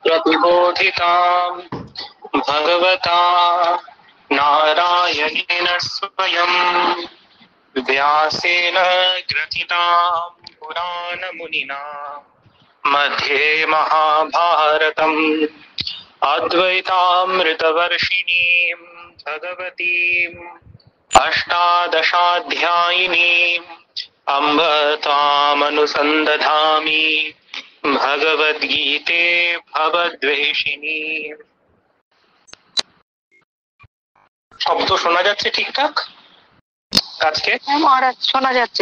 प्रतिबोधिताम् भगवता नारायणेन स्वयं व्यासेन ग्रथिताम् पुराणमुनिना मध्ये महाभारतम् अद्वैतामृतवर्षिणीम् भगवतीम् अष्टादशाध्यायिनीम् अम्ब त्वामनुसन्दधामि भगवद्गीते भवद्वेषिणी। শব্দ শোনা যাচ্ছে ঠিকঠাক আজকে? হ্যাঁ মহারাজ, শোনা যাচ্ছে।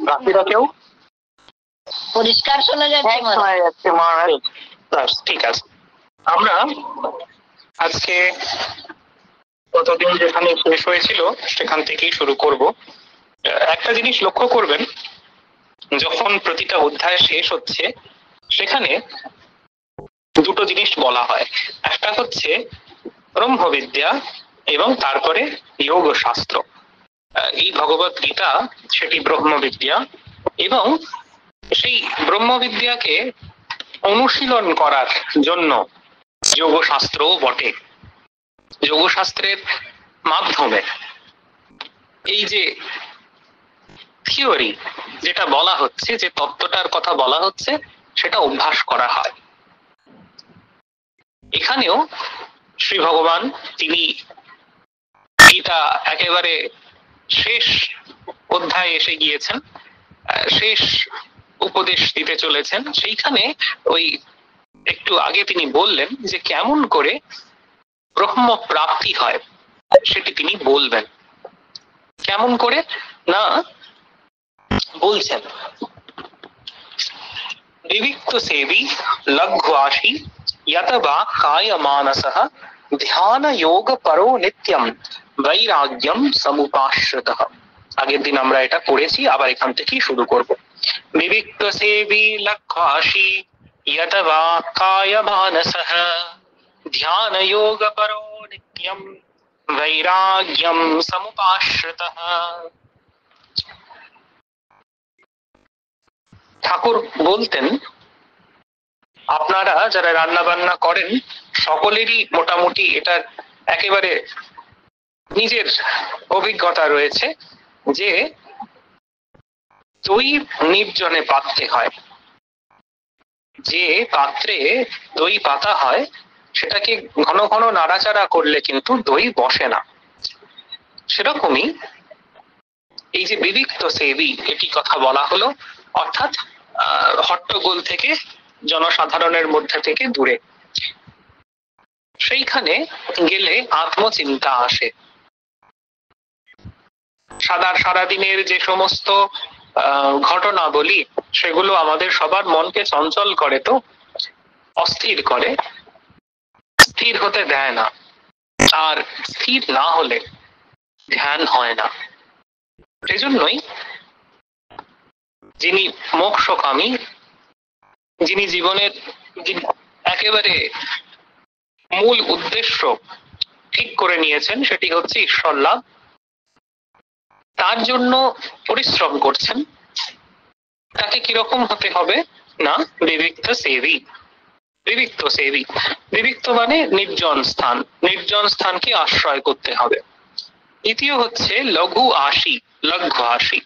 বাকিরা কেউ? পরিষ্কার শোনা যাচ্ছে মহারাজ। ঠিক আছে, আমরা আজকে কতদিন যেখানে শেষ হয়েছিল সেখান থেকেই শুরু করব। একটা জিনিস লক্ষ্য করবেন, যখন প্রতিটা অধ্যায় শেষ হচ্ছে সেখানে দুটো জিনিস বলা হয়। একটা হচ্ছে ব্রহ্মবিদ্যা এবং তারপরে যোগ শাস্ত্র। এই ভগবত গীতা সেটি ব্রহ্মবিদ্যা, এবং সেই ব্রহ্মবিদ্যাকে অনুশীলন করার জন্য যোগশাস্ত্রও বটে। যোগশাস্ত্রের মাধ্যমে এই যে থিওরি যেটা বলা হচ্ছে, যে তত্ত্বটার কথা বলা হচ্ছে, সেটা অভ্যাস করা হয়। এখানেও শ্রী ভগবান তিনি গীতা একেবারে শেষ অধ্যায়ে এসে গিয়েছেন, শেষ উপদেশ দিতে চলেছেন। সেইখানে ওই একটু আগে তিনি বললেন যে কেমন করে ব্রহ্ম প্রাপ্তি হয় সেটি তিনি বলবেন। কেমন করে না, বলছেন বিবিক্ত সেবী লঘ্বাসী यत वा काय मानसः ध्यान योग परो नित्यम वैराग्यम समुपाश्रितः। আগের দিন আমরা এটা পড়েছি, আবার এখান থেকেই শুরু করব। বিবিক্ত সেবী লঘ্বাসী यत वा काय मानसः ध्यान योग परो नित्यम वैराग्यम समुपाश्रितः। ঠাকুর বলতেন, আপনারা যারা রান্না বান্না করেন সকলেরই মোটামুটি এটার একেবারে নিজের অভিজ্ঞতা রয়েছে যে দই নির্জনে পাততে হয়। যে পাত্রে দই পাতা হয় সেটাকে ঘন ঘন নাড়াচাড়া করলে কিন্তু দই বসে না। সেরকমই এই যে বিবিক্ত সেবী, এটি কথা বলা হলো, অর্থাৎ হট্টগোল থেকে, জনসাধারণের মধ্যে থেকে দূরে। সেইখানে গেলে আত্মচিন্তা আসে। সারাদিনের যে সমস্ত ঘটনাবলী, সেগুলো আমাদের সবার মনকে চঞ্চল করে, তো অস্থির করে, স্থির হতে দেয় না। আর স্থির না হলে ধ্যান হয় না। সেজন্যই যিনি মোক্ষকামী, যিনি জীবনের একেবারে মূল উদ্দেশ্য ঠিক করে নিয়েছেন, সেটি হচ্ছে ঈশ্বর লাভ, তার জন্য পরিশ্রম করছেন। তাকে কিরকম হতে হবে না, বিবিক্ত সেবী। বিবিক্ত সেবী, বিবিক্ত মানে নির্জন স্থান, নির্জন স্থানকে আশ্রয় করতে হবে। দ্বিতীয় হচ্ছে লঘু আশী, লঘ্ব আশী।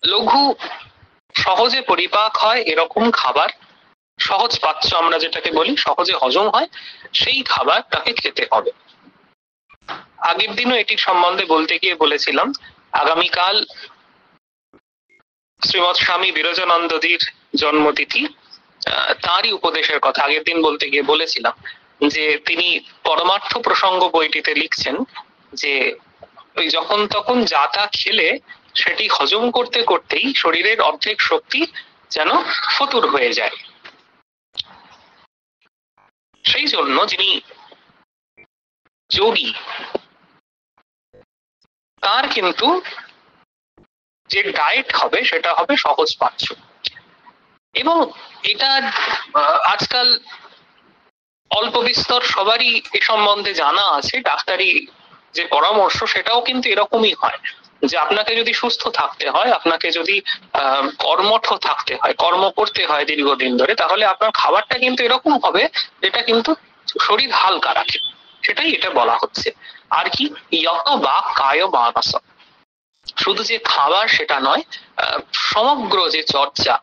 লঘু সহজে পরিপাক হয় এরকম খাবার, সহজ পাচ্য আমরা যেটাকে বলি, সহজে হজম হয়, সেই খাবার তাকে খেতে হবে। আগের দিনও এটির সম্বন্ধে বলতে গিয়ে বলেছিলাম, আগামীকাল শ্রীমৎ স্বামী বিরজানন্দজির জন্মতিথি, তারই উপদেশের কথা আগের দিন বলতে গিয়ে বলেছিলাম যে তিনি পরমার্থ প্রসঙ্গ বইটিতে লিখছেন যে ওই যখন তখন যা তা খেলে সেটি হজম করতে করতেই শরীরের অর্ধেক শক্তি যেন ফতুর হয়ে যায়। সেই জন্য যিনি যোগী, তার কিন্তু যে ডায়েট হবে সেটা হবে সহজ পাচ্য। এবং এটা আজকাল অল্প বিস্তর সবারই এ সম্বন্ধে জানা আছে। ডাক্তারি যে পরামর্শ সেটাও কিন্তু এরকমই হয় যে আপনাকে যদি সুস্থ থাকতে হয়, আপনাকে যদি কর্মঠ থাকতে হয়, কর্ম করতে হয় দীর্ঘদিন ধরে, তাহলে আপনার খাবারটা কিন্তু এরকম হবে যেটা কিন্তু শরীর হালকা রাখে। সেটাই এটা বলা হচ্ছে। আর কি, ইয়ত বা কায় মানস, শুধু যে খাবার সেটা নয়, সমগ্র যে চর্চা,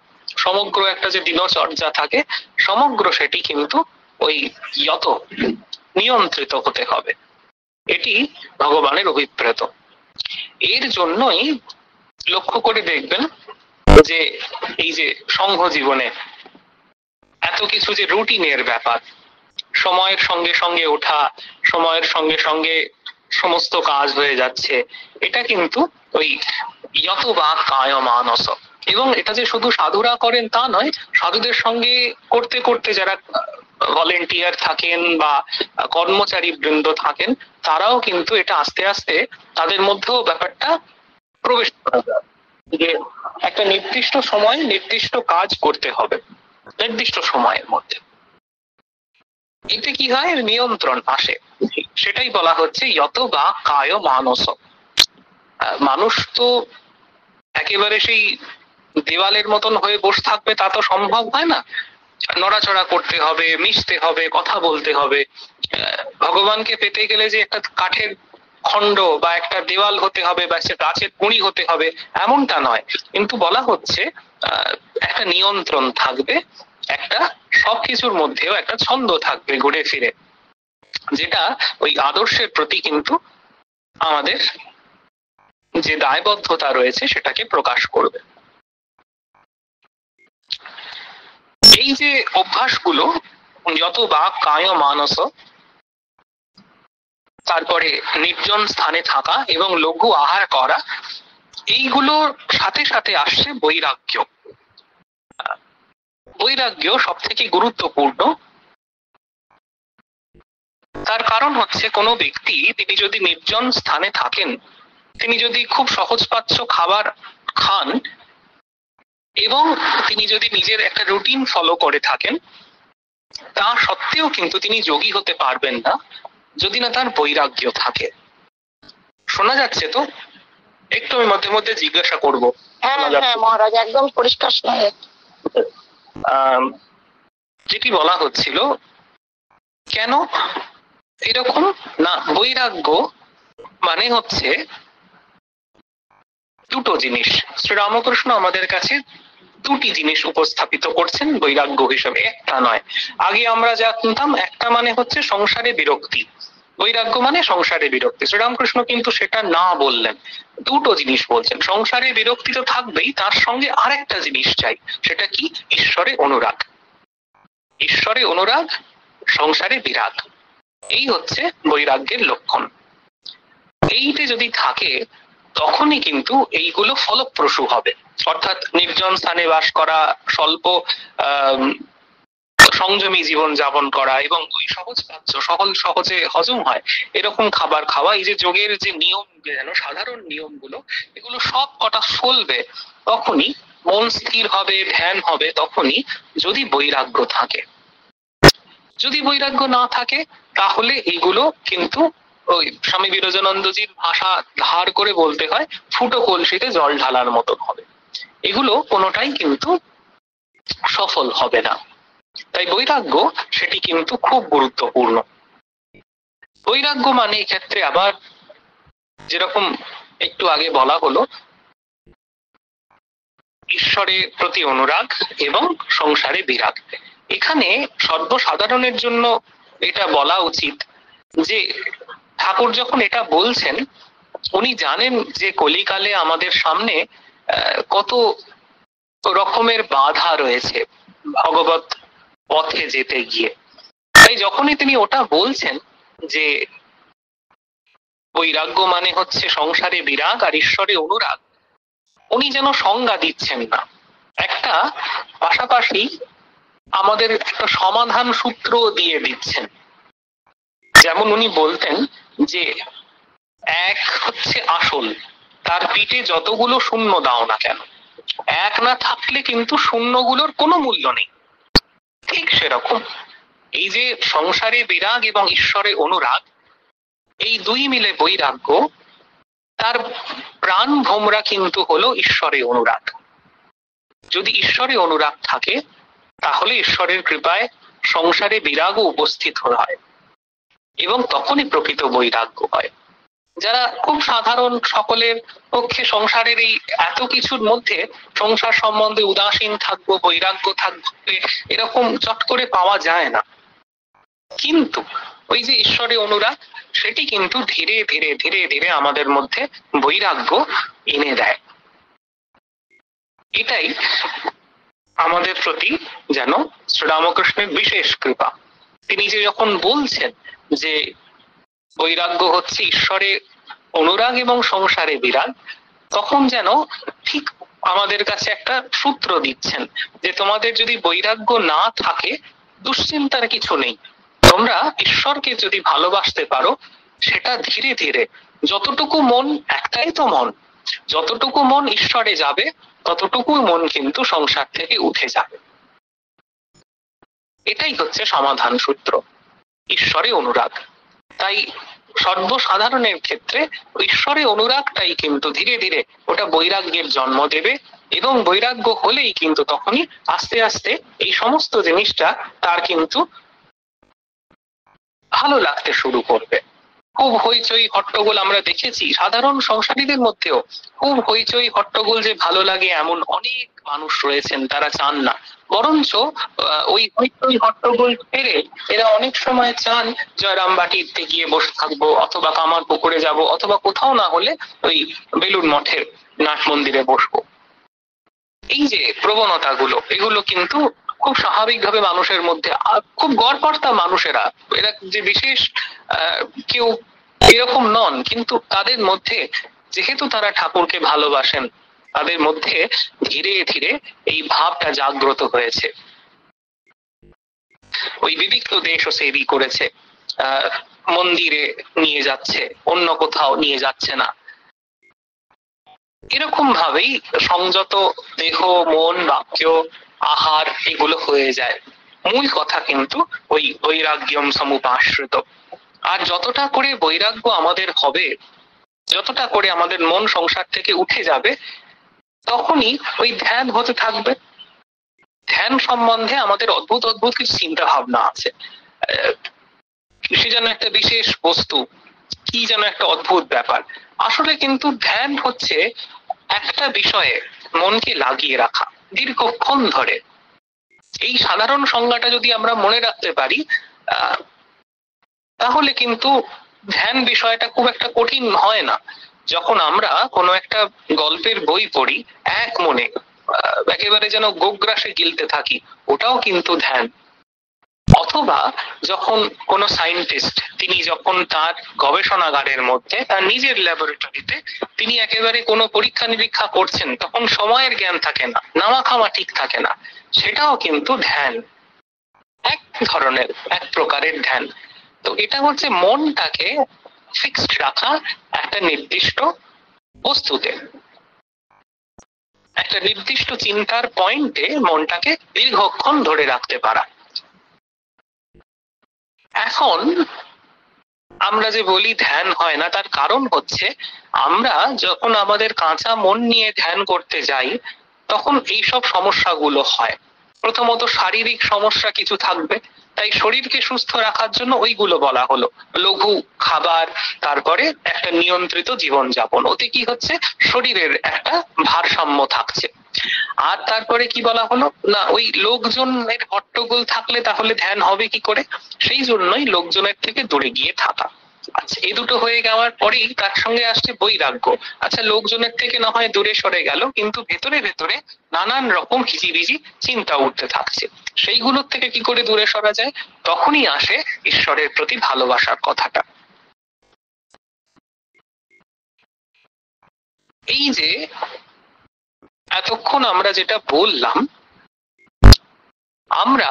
সমগ্র একটা যে দিনচর্যা থাকে, সমগ্র সেটি কিন্তু ওই ইয়ত নিয়ন্ত্রিত হতে হবে। এটি ভগবানের অভিপ্রেত। এর জন্যই লক্ষ্য করে দেখবেন যে এই যে সংঘ জীবনে এত কিছু যে রুটিনের ব্যাপার, সময়ের সঙ্গে সঙ্গে ওঠা, সময়ের সঙ্গে সঙ্গে সমস্ত কাজ হয়ে যাচ্ছে, এটা কিন্তু ওই ইয়ত বা কায় মানস। এবং এটা যে শুধু সাধুরা করেন তা নয়, সাধুদের সঙ্গে করতে করতে যারা ভলেন্টিয়ার থাকেন বা কর্মচারী বৃন্দ থাকেন, তারাও কিন্তু এটা আস্তে আস্তে তাদের মধ্যেও ব্যাপারটা প্রবেশ করা যায় যে একটা নির্দিষ্ট সময় নির্দিষ্ট কাজ করতে হবে নির্দিষ্ট সময়ের মধ্যে। এতে কি হয়, নিয়ন্ত্রণ আসে। সেটাই বলা হচ্ছে ইয়ত বা কায় মানস। মানুষ তো একেবারে সেই দেওয়ালের মতন হয়ে বসে থাকবে তা তো সম্ভব হয় না। নড়াচড়া করতে হবে, মিশতে হবে, কথা বলতে হবে। ভগবানকে পেতে গেলে যে একটা কাঠের খণ্ড বা একটা দেওয়াল হতে হবে বা সে গাছের কুঁড়ি হতে হবে এমনটা নয়, কিন্তু বলা হচ্ছে একটা নিয়ন্ত্রণ থাকবে, একটা সবকিছুর মধ্যেও একটা ছন্দ থাকবে ঘুরে ফিরে, যেটা ওই আদর্শের প্রতি কিন্তু আমাদের যে দায়বদ্ধতা রয়েছে সেটাকে প্রকাশ করবে। এই যে অভ্যাসগুলো যত বা কায় মানস, তারপরে নির্জন স্থানে থাকা এবং লঘু আহার করা, এইগুলোর সাথে সাথে আসছে বৈরাগ্য। বৈরাগ্য সব থেকে গুরুত্বপূর্ণ। তার কারণ হচ্ছে কোনো ব্যক্তি তিনি যদি নির্জন স্থানে থাকেন, তিনি যদি খুব সহজপাচ্য খাবার খান এবং তিনি যদি নিজের একটা রুটিন ফলো করে থাকেন, তা সত্ত্বেও কিন্তু তিনি যোগী হতে পারবেন না যদি না তার বৈরাগ্য থাকে। শোনা যাচ্ছে তো? একটু আমি মধ্যে মধ্যে জিজ্ঞাসা করব। হ্যাঁ হ্যাঁ মহারাজ, একদম পরিষ্কার শোনা যাচ্ছে। যেটি বলা হচ্ছিল, কেন এরকম না, বৈরাগ্য মানে হচ্ছে দুটো জিনিস। শ্রীরামকৃষ্ণ আমাদের কাছে দুটি জিনিস উপস্থাপিত করছেন বৈরাগ্য হিসেবে, একটা নয়। আগে আমরা যা শুনতাম, একটা মানে হচ্ছে সংসারে বিরক্তি, বৈরাগ্য মানে সংসারে বিরক্তি। শ্রীরামকৃষ্ণ কিন্তু সেটা না বললেন, দুটো জিনিস বলছেন। সংসারে বিরক্তি তো থাকবেই, তার সঙ্গে আরেকটা জিনিস চাই, সেটা কি, ঈশ্বরে অনুরাগ। ঈশ্বরে অনুরাগ, সংসারে বিরাগ, এই হচ্ছে বৈরাগ্যের লক্ষণ। এইটা যদি থাকে তখনই কিন্তু এইগুলো ফলপ্রসূ হবে। অর্থাৎ নির্জন স্থানে বাস করা, স্বল্প সংযমী জীবন যাপন করা এবং ওই সহজ পাচ্য সহজে হজম হয় এরকম খাবার খাওয়া, এই যে যোগের যে নিয়ম, যেন সাধারণ নিয়মগুলো, এগুলো সব কটা ফলবে তখনই, মন স্থির হবে, ধ্যান হবে তখনই, যদি বৈরাগ্য থাকে। যদি বৈরাগ্য না থাকে তাহলে এইগুলো কিন্তু ওই স্বামী বিরজানন্দজির ভাষা ধার করে বলতে হয়, ফুটো কলসিতে জল ঢালার মতন হবে। এগুলো কোনোটাই কিন্তু সফল হবে না। তাই বৈরাগ্য সেটি কিন্তু খুব গুরুত্বপূর্ণ। বৈরাগ্য মানে এক্ষেত্রে আবার যেরকম একটু আগে বলা হলো, ঈশ্বরের প্রতি অনুরাগ এবং সংসারে বিরাগ। এখানে সর্বসাধারণের জন্য এটা বলা উচিত যে ঠাকুর যখন এটা বলছেন, উনি জানেন যে কলিকালে আমাদের সামনে কত রকমের বাধা রয়েছে ভগবত পথে যেতে গিয়ে। তাই যখনই তিনি ওটা বলছেন যে বৈরাগ্য মানে হচ্ছে সংসারে বিরাগ আর ঈশ্বরে অনুরাগ, উনি যেন সংজ্ঞা দিচ্ছেন না, একটা পাশাপাশি আমাদের একটা সমাধান সূত্র দিয়ে দিচ্ছেন। যেমন উনি বলতেন যে এক হচ্ছে আসল, তার পিঠে যতগুলো শূন্য দাও না কেন, এক না থাকলে কিন্তু শূন্যগুলোর কোনো মূল্য নেই। ঠিক সেরকম এই যে সংসারে বিরাগ এবং ঈশ্বরে অনুরাগ, এই দুই মিলে বৈরাগ্য, তার প্রাণ ভোমরা কিন্তু হলো ঈশ্বরে অনুরাগ। যদি ঈশ্বরে অনুরাগ থাকে তাহলে ঈশ্বরের কৃপায় সংসারে বিরাগও উপস্থিত হয় এবং তখনই প্রকৃত বৈরাগ্য হয়। যারা খুব সাধারণ, সকলের পক্ষে সংসারের এই এত কিছুর মধ্যে সংসার সম্বন্ধে উদাসীন থাকবো, বৈরাগ্য থাকবে, এরকম চট করে পাওয়া যায় না। কিন্তু ওই যে ঈশ্বরে অনুরাগ, সেটি কিন্তু ধীরে ধীরে ধীরে ধীরে আমাদের মধ্যে বৈরাগ্য এনে দেয়। এটাই আমাদের প্রতি যেন শ্রীরামকৃষ্ণের বিশেষ কৃপা। তিনি যে যখন বলছেন যে বৈরাগ্য হচ্ছে ঈশ্বরে অনুরাগ এবং সংসারে বিরাগ, তখন যেন ঠিক আমাদের কাছে একটা সূত্র দিচ্ছেন যে তোমাদের যদি বৈরাগ্য না থাকে দুশ্চিন্তার কিছু নেই। তোমরা ঈশ্বরকে যদি ভালোবাসতে পারো, সেটা ধীরে ধীরে যতটুকু মন, একটাই তো মন, যতটুকু মন ঈশ্বরে যাবে ততটুকু মন কিন্তু সংসার থেকে উঠে যাবে। এটাই হচ্ছে সমাধান সূত্র, ঈশ্বরে অনুরাগ। তাই সর্বসাধারণের ক্ষেত্রে ঈশ্বরে অনুরাগটাই কিন্তু ধীরে ধীরে ওটা বৈরাগ্যের জন্ম দেবে এবং বৈরাগ্য হলেই কিন্তু তখনই আস্তে আস্তে এই সমস্ত জিনিসটা তার কিন্তু ভালো লাগতে শুরু করবে। খুব হইচই হট্টগোল আমরা দেখেছি সাধারণ সংসারীদের মধ্যেও, খুব হইচই হট্টগোল যে ভালো লাগে এমন অনেক মানুষ রয়েছেন, তারা চান না। বরঞ্চ ওই হইচই হট্টগোল ছেড়ে এরা অনেক সময় চান জয়রাম বাটিতে গিয়ে বসে থাকবো, অথবা কামার পুকুরে যাব, অথবা কোথাও না হলে ওই বেলুড় মঠের নাট মন্দিরে বসবো। এই যে প্রবণতাগুলো, এগুলো কিন্তু খুব স্বাভাবিকভাবে মানুষের মধ্যে, খুব গড়পড়তা মানুষেরা, এরা যে বিশেষ কেউ এরকম নন, কিন্তু তাদের মধ্যে যেহেতু তারা ঠাকুরকে ভালোবাসেন, তাদের মধ্যে ধীরে ধীরে এই ভাবটা জাগ্রত হয়েছে। ওই বিবিক্ত দেশও সেবি করেছে, মন্দিরে নিয়ে যাচ্ছে, অন্য কোথাও নিয়ে যাচ্ছে না। এরকম ভাবেই সংযত দেহ, মন, বাক্য, আহার এগুলো হয়ে যায়। মূল কথা কিন্তু ওই বৈরাগ্যম সমুপাশ্রিত। আর যতটা করে বৈরাগ্য আমাদের হবে, যতটা করে আমাদের মন সংসার থেকে উঠে যাবে, তখনই ওই ধ্যান হতে থাকবে। ধ্যান সম্বন্ধে আমাদের অদ্ভুত অদ্ভুত কিছু চিন্তা ভাবনা আছে। সে যেন একটা বিশেষ বস্তু, কি যেন একটা অদ্ভুত ব্যাপার। আসলে কিন্তু ধ্যান হচ্ছে একটা বিষয়ে মনকে লাগিয়ে রাখা দীর্ঘক্ষণ ধরে। এই সাধারণ সংজ্ঞাটা যদি আমরা মনে রাখতে পারি, তাহলে কিন্তু ধ্যান বিষয়টা খুব একটা কঠিন হয় না। যখন আমরা কোনো একটা গল্পের বই পড়ি, এক মনে একেবারে যেন গোগ্রাসে গিলতে থাকি, ওটাও কিন্তু ধ্যান। অথবা যখন কোনো সায়েন্টিস্ট, তিনি যখন তার গবেষণাগারের মধ্যে, তার নিজের ল্যাবরেটরিতে তিনি একেবারে কোনো পরীক্ষা নিরীক্ষা করছেন, তখন সময়ের জ্ঞান থাকে না, নামা খামা ঠিক থাকে না, সেটাও কিন্তু ধ্যান, এক ধরনের, এক প্রকারের ধ্যান। তো এটা হচ্ছে মনটাকে ফিক্সড রাখা একটা নির্দিষ্ট বস্তুতে, একটা নির্দিষ্ট চিন্তার পয়েন্টে মনটাকে দীর্ঘক্ষণ ধরে রাখতে পারা। এখন আমরা যে বলি ধ্যান হয় না, তার কারণ হচ্ছে আমরা যখন আমাদের কাঁচা মন নিয়ে ধ্যান করতে যাই, তখন এইসব সমস্যাগুলো হয়। প্রথমত শারীরিক সমস্যা কিছু থাকবে, তাই শরীরকে সুস্থ রাখার জন্য ওইগুলো বলা হলো, লঘু খাবার, তারপরে একটা নিয়ন্ত্রিত জীবনযাপন। ওতে কি হচ্ছে, শরীরের একটা ভারসাম্য থাকছে। আর তারপরে কি বলা হলো না, ওই লোকজনের হট্টগোল থাকলে তাহলে ধ্যান হবে কি করে, সেই জন্যই লোকজনের থেকে দূরে গিয়ে থাকা। আচ্ছা, এই দুটো হয়ে যাওয়ার পরেই তার সঙ্গে আসছে বৈরাগ্য। আচ্ছা, লোকজনের থেকে না হয় দূরে সরে গেল, কিন্তু ভেতরে ভেতরে নানান রকম হিজিবিজি চিন্তা উঠতে থাকছে। সেইগুলোর থেকে কি করে দূরে সরা যায়, তখনই আসে ঈশ্বরের প্রতি ভালোবাসার কথাটা। এই যে এতক্ষণ আমরা যেটা বললাম, আমরা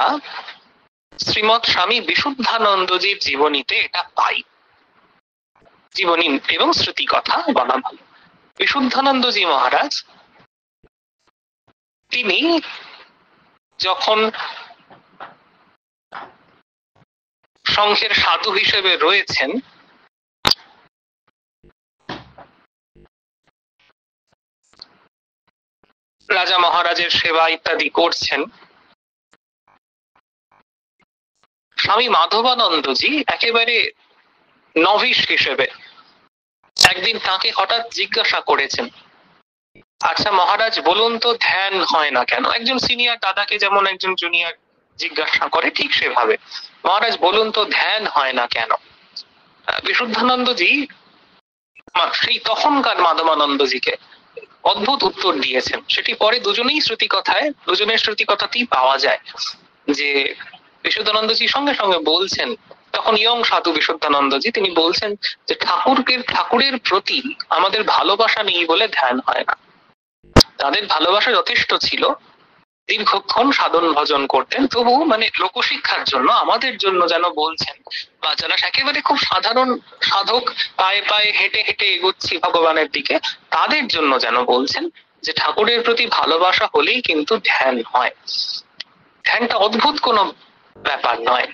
শ্রীমৎ স্বামী বিশুদ্ধানন্দজির জীবনীতে এটা পাই। জীবনী এবং শ্রুতি কথা বলা ভালো। বিশুদ্ধানন্দজি মহারাজ তিনি যখন সংঘের সাধু হিসেবে রয়েছেন, রাজা মহারাজের সেবা ইত্যাদি করছেন, স্বামী মাধবানন্দজি একেবারে নভিস হিসেবে একদিন তাকে হঠাৎ জিজ্ঞাসা করেছেন, আচ্ছা মহারাজ বলুন তো ধ্যান হয় না কেন? একজন সিনিয়র দাদাকে যেমন একজন জুনিয়র জিজ্ঞাসা করে ঠিক সেভাবে, মহারাজ বলুন তো ধ্যান হয় না কেন? বিশুদ্ধানন্দজি সেই তখনকার মাধবানন্দজিকে অদ্ভুত উত্তর দিয়েছেন, সেটি পরে দুজনের শ্রুতি কথাতেই পাওয়া যায় যে বিশুদ্ধানন্দজি সঙ্গে সঙ্গে বলছেন, তখন ইয়ং সাধু বিশুদ্ধানন্দজি, তিনি বলছেন যে ঠাকুরের প্রতি আমাদের ভালোবাসা নেই বলে ধ্যান হয় না। তাদের ভালোবাসা যথেষ্ট ছিল, দীর্ঘক্ষণ সাধন ভজন করতেন, তবু মানে লোকশিক্ষার জন্য আমাদের জন্য যেন বলছেন, বা যারা একেবারে খুব সাধারণ সাধক পায়ে পায়ে হেঁটে হেঁটে এগোচ্ছি ভগবানের দিকে, তাদের জন্য যেন বলছেন যে ঠাকুরের প্রতি ভালোবাসা হলেই কিন্তু ধ্যান হয়। ধ্যানটা অদ্ভুত কোনো ব্যাপার নয়।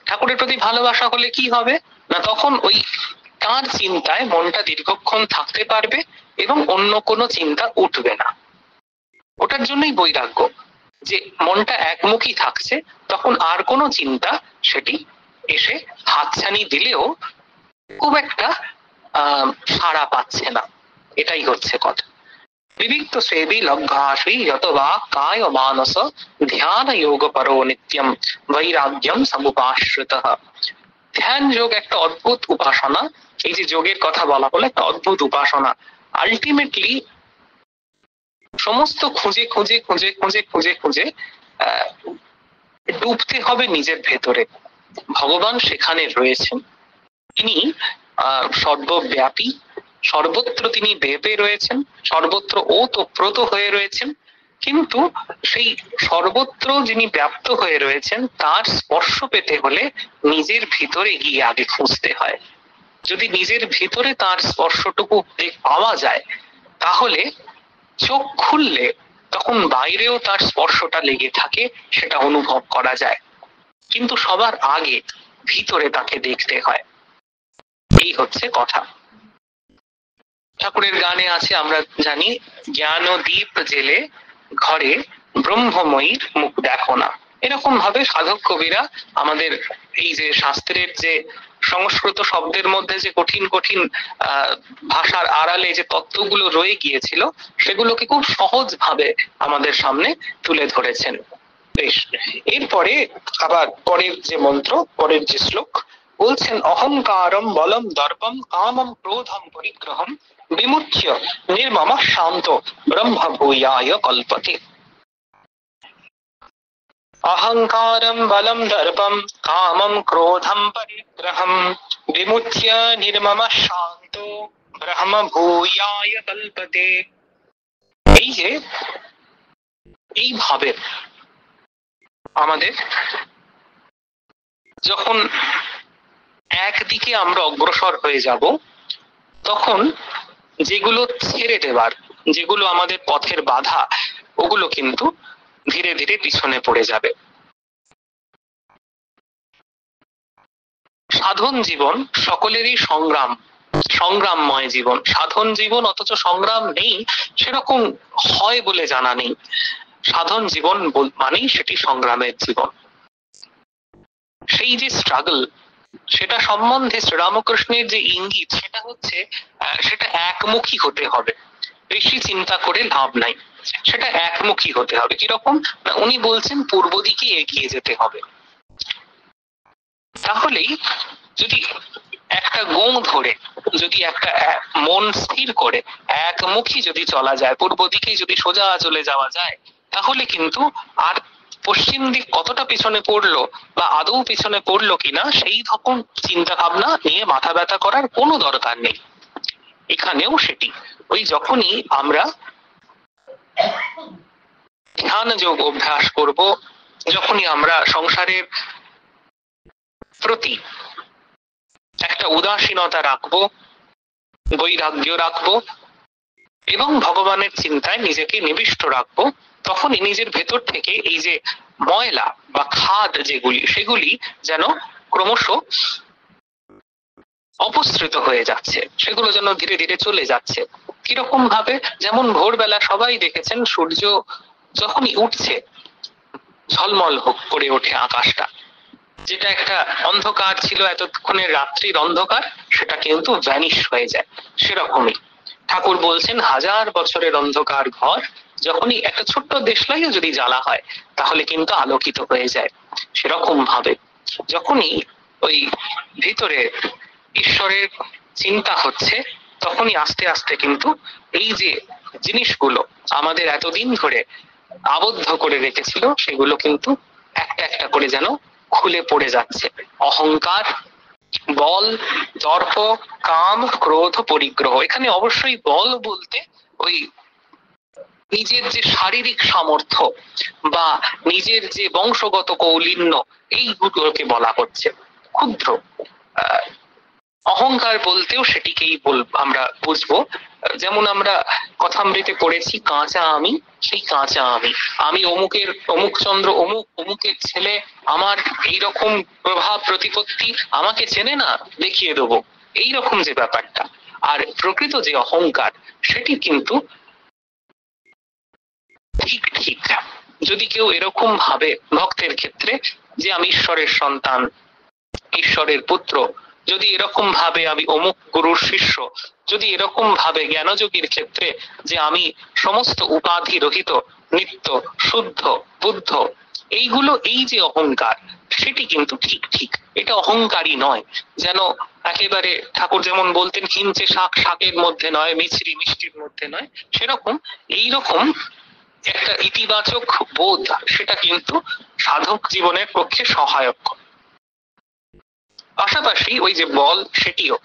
ঠাকুরের প্রতি ভালোবাসা হলে কি হবে না, তখন ওই তার চিন্তায় মনটা দীর্ঘক্ষণ থাকতে পারবে এবং অন্য কোনো চিন্তা উঠবে না। ওটার জন্যই বৈরাগ্য, যে মনটা একমুখী থাকছে, তখন আর কোনো চিন্তা সেটি এসে হাতছানি দিলেও খুব একটা সাড়া পাচ্ছে না। এটাই হচ্ছে কথা। বিবিক্ত সেবি লব্ধাসি যতবা কায় মানস ধ্যান যোগ পরো নিত্যম বৈরাগ্যম সমুপাশ্রিত। ধ্যান যোগ একটা অদ্ভুত উপাসনা। এই যে যোগের কথা বলা হলো, একটা অদ্ভুত উপাসনা। আলটিমেটলি সমস্ত খুঁজে খুঁজে খুঁজে খুঁজে খুঁজে খুঁজে ডুবতে হবে নিজের ভেতরে। ভগবান সেখানে রয়েছেন, তিনি সর্বব্যাপী, সর্বত্র তিনি ব্যাপে রয়েছেন, সর্বত্র ওতপ্রোত হয়ে রয়েছেন। কিন্তু সেই সর্বত্র যিনি ব্যাপ্ত হয়ে রয়েছেন তার স্পর্শ পেতে হলে নিজের ভিতরে গিয়ে আগে খুঁজতে হয়। যদি নিজের ভিতরে তার স্পর্শটুকু পাওয়া যায়, তাহলে চোখ খুললে তখন বাইরেও তার স্পর্শটা লেগে থাকে, সেটা অনুভব করা যায়। কিন্তু সবার আগে ভিতরে তাকে দেখতে হয়। এই হচ্ছে কথা। ঠাকুরের গানে আছে, আমরা জানি, জ্ঞান দীপ জেলে ঘরে ব্রহ্মময়ীর মুখ দেখো না। এরকম ভাবে সাধক কবিরা আমাদের এই যে শাস্ত্রের যে সংস্কৃত শব্দের মধ্যে যে কঠিন কঠিন ভাষার আড়ালে যে তত্ত্বগুলো রয়ে গিয়েছিল, সেগুলোকে খুব সহজ ভাবে আমাদের সামনে তুলে ধরেছেন। বেশ, এরপরে আবার পরের যে মন্ত্র, পরের যে শ্লোক বলছেন, অহংকারম বলম দর্পম কামম ক্রোধম পরিগ্রহম বিমুচ্য নির্মম শান্ত ব্রহ্ম ভূয়ায় কল্পতে। অহংকারম বলম দর্পম কামম ক্রোধম পরিগ্রহম বিমুচ্য নির্মম শান্ত ব্রহ্ম ভূয়ায় কল্পতে। এই যে এইভাবে আমাদের যখন একদিকে আমরা অগ্রসর হয়ে যাব, তখন যেগুলো ছেড়ে দেবার, যেগুলো আমাদের পথের বাধা, ওগুলো কিন্তু ধীরে ধীরে পিছনে পড়ে যাবে। সাধন জীবন সকলেরই সংগ্রামময় জীবন। সাধন জীবন অথচ সংগ্রাম নেই সেরকম হয় বলে জানা নেই। সাধন জীবন মানেই সেটি সংগ্রামের জীবন। সেই যে স্ট্রাগল, সেটা সম্বন্ধে শ্রীরামকৃষ্ণের যে ইঙ্গিত, সেটা হচ্ছে সেটা একমুখী হতে হবে, বেশি চিন্তা করে লাভ নাই। সেটা একমুখী হতে হবে। কিরকম? উনি বলছেন পূর্ব দিকে এগিয়ে যেতে হবে। তাহলেই যদি একটা গোঁ ধরে, যদি একটা মন স্থির করে একমুখী যদি চলা যায়, পূর্ব দিকে যদি সোজা চলে যাওয়া যায়, তাহলে কিন্তু আর পশ্চিম দিক কতটা পিছনে পড়লো বা আদৌ পিছনে পড়লো কিনা সেই রকম চিন্তা ভাবনা নিয়ে মাথা ব্যথা করার কোনো দরকার নেই। এখানেও সেটি, ওই যখনই আমরা ধ্যান যোগ অভ্যাস করব, যখনই আমরা সংসারের প্রতি একটা উদাসীনতা রাখবো, বৈরাগ্য রাখবো এবং ভগবানের চিন্তায় নিজেকে নিবিষ্ট রাখবো, তখনই নিজের ভেতর থেকে এই যে ময়লা বা খাদ যেগুলি, সেগুলি যেন ক্রমশ অপসৃত হয়ে যাচ্ছে, সেগুলো যেন ধীরে ধীরে চলে যাচ্ছে। কিরকম ভাবে, যেমন ভোরবেলা সবাই দেখেছেন সূর্য যখনই উঠছে ঝলমল করে ওঠে আকাশটা, যেটা একটা অন্ধকার ছিল এতক্ষণের রাত্রির অন্ধকার, সেটা কিন্তু ভ্যানিশ হয়ে যায়। সেরকমই ঠাকুর বলছেন হাজার বছরের অন্ধকার ঘর যখনই একটা ছোট্ট দেশলাইও যদি জ্বালা হয় তাহলে কিন্তু আলোকিত হয়ে যায়। সেরকম ভাবে যখনই ওই ভিতরে ঈশ্বরের চিন্তা হচ্ছে তখনই আস্তে আস্তে কিন্তু এই যে জিনিসগুলো আমাদের এতদিন ধরে আবদ্ধ করে রেখেছিল সেগুলো কিন্তু একটা একটা করে যেন খুলে পড়ে যাচ্ছে। অহংকার, বল, দর্প, কাম, ক্রোধ, পরিগ্রহ। এখানে অবশ্যই বল বলতে ওই নিজের যে শারীরিক সামর্থ্য বা নিজের যে বংশগত কৌলিন্য এইগুলোকে বলা হচ্ছে। ক্ষুদ্র অহংকার বলতেও সেটিকেই আমরা বুঝবো। যেমন আমরা কথামৃতে পড়েছি কাঁচা আমি, সেই কাঁচা আমি, আমি অমুকের অমুক চন্দ্র অমুক অমুকের ছেলে, আমার এইরকম প্রভাব প্রতিপত্তি, আমাকে চেনে না, দেখিয়ে দেবো, এইরকম যে ব্যাপারটা। আর প্রকৃত যে অহংকার সেটি কিন্তু ঠিক ঠিক যদি কেউ এরকম ভাবে ভক্তের ক্ষেত্রে যে আমি ঈশ্বরের সন্তান, ঈশ্বরের পুত্র, যদি এরকম ভাবে আমি অমুক গুরুর শিষ্য, যদি এরকম ভাবে জ্ঞানযোগীর ক্ষেত্রে যে আমি সমস্ত উপাধি রহিত, নিত্য, শুদ্ধ, বুদ্ধ, এইগুলো এই যে অহংকার সেটি কিন্তু ঠিক ঠিক, এটা অহংকারী নয়। যেন একেবারে ঠাকুর যেমন বলতেন হিঞ্চে শাক শাকের মধ্যে নয়, মিছরি মিষ্টির মধ্যে নয়, সেরকম এইরকম একটা ইতিবাচক বোধ সেটা কিন্তু সাধক জীবনের পক্ষে সহায়ক। পাশাপাশি ওই যে বল সেটিও